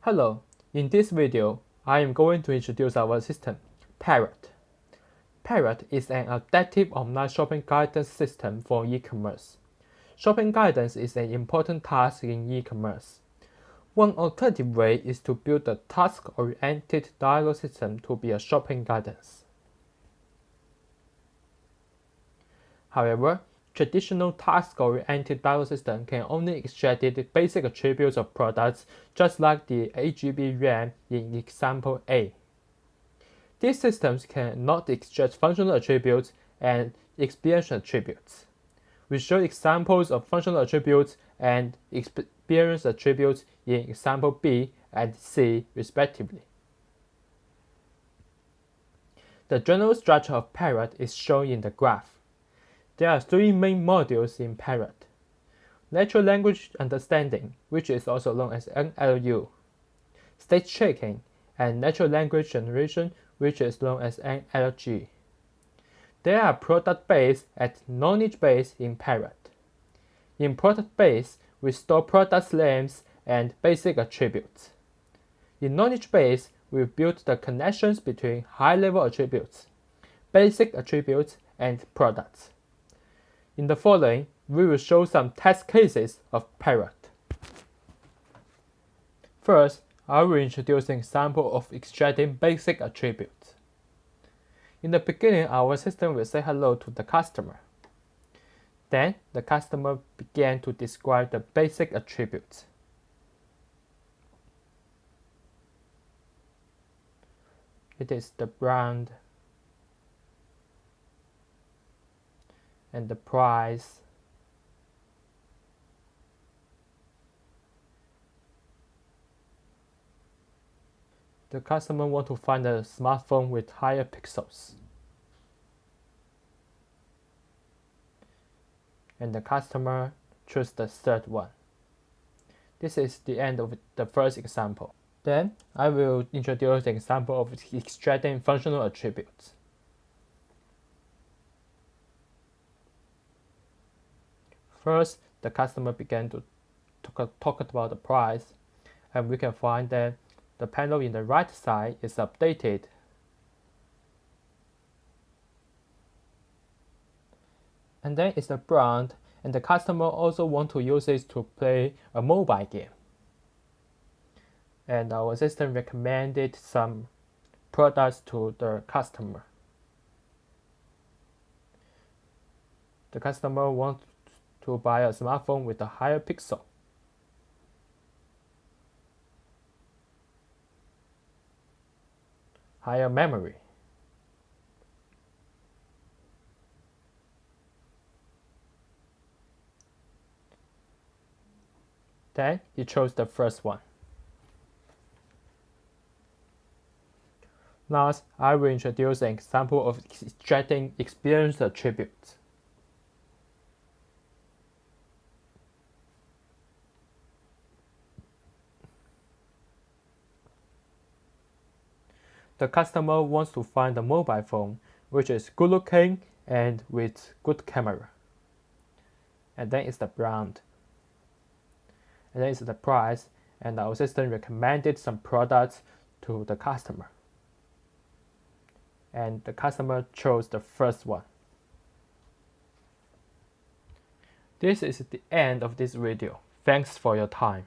Hello, in this video, I am going to introduce our system, PARROT. PARROT is an adaptive online shopping guidance system for e-commerce. Shopping guidance is an important task in e-commerce. One alternative way is to build a task-oriented dialogue system to be a shopping guidance. However, traditional task-oriented dialogue system can only extract the basic attributes of products, just like the AGB RAM in example A. These systems cannot extract functional attributes and experience attributes. We show examples of functional attributes and experience attributes in example B and C respectively. The general structure of PARROT is shown in the graph. There are three main modules in PARROT: natural language understanding, which is also known as NLU, state checking, and natural language generation, which is known as NLG. There are product base and knowledge base in PARROT. In product base, we store product names and basic attributes. In knowledge base, we build the connections between high-level attributes, basic attributes, and products. In the following, we will show some test cases of PARROT. First, I will introduce an example of extracting basic attributes. In the beginning, our system will say hello to the customer. Then, the customer began to describe the basic attributes. It is the brand and the price, the customer wants to find a smartphone with higher pixels, and the customer chose the third one. This is the end of the first example. Then I will introduce the example of extracting functional attributes. First, the customer began to talk about the price, and we can find that the panel in the right side is updated. And then it's the brand, and the customer also wants to use it to play a mobile game. And our system recommended some products to the customer. The customer wants to buy a smartphone with a higher pixel. Higher memory. Then he chose the first one. Last, I will introduce an example of extracting experience attributes. The customer wants to find a mobile phone which is good looking and with good camera. And then it's the brand. And then it's the price, and our system recommended some products to the customer. And the customer chose the first one. This is the end of this video. Thanks for your time.